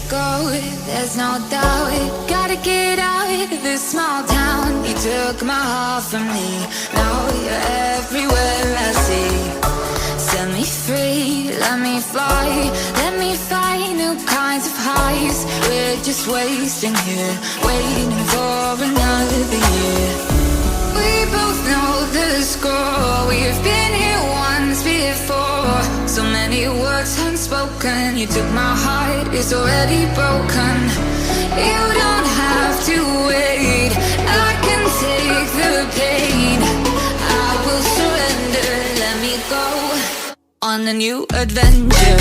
go, there's no doubt. Gotta get out of this small town. You took my heart from me, now you're everywhere I see. Set me free, let me fly, let me find new kinds of highs. We're just wasting here, waiting for another year. We both know the score, we've been here once before. So many words unspoken, you took my heart, it's already broken. You don't have to wait, I can take the pain. I will surrender, let me go on a new adventure.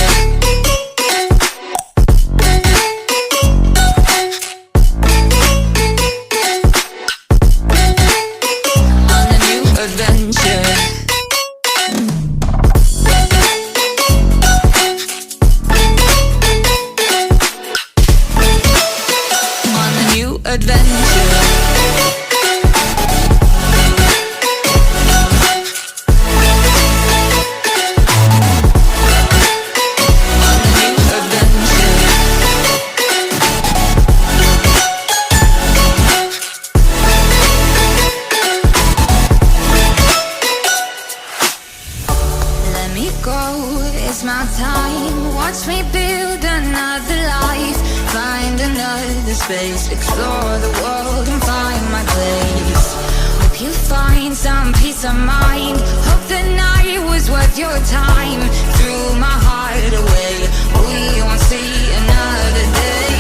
It's my time, watch me build another life. Find another space, explore the world and find my place. Hope you find some peace of mind, hope the night was worth your time. Threw my heart away, we won't see another day.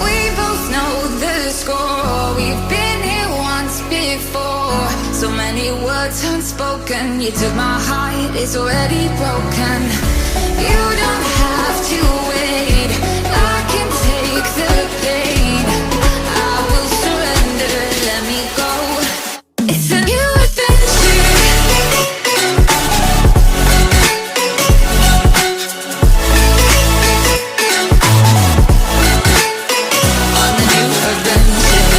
We both know the score, we've been here once before. So many words unspoken, you took my heart, it's already broken. You don't have to wait, I can take the pain. I will surrender, let me go. It's a new adventure. On a new adventure.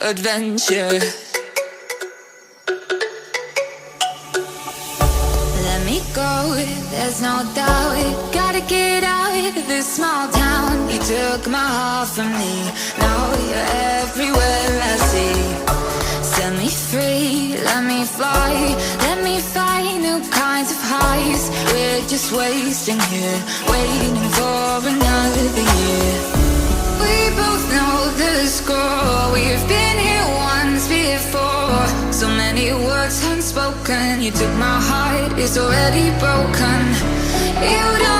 Adventure. Let me go, there's no doubt. Gotta get out of this small town. You took my heart from me, now you're everywhere I see. Set me free, let me fly, let me find new kinds of highs. We're just wasting here, waiting for another year. We both know the score, we've been here once before. So many words unspoken, you took my heart, it's already broken. You don't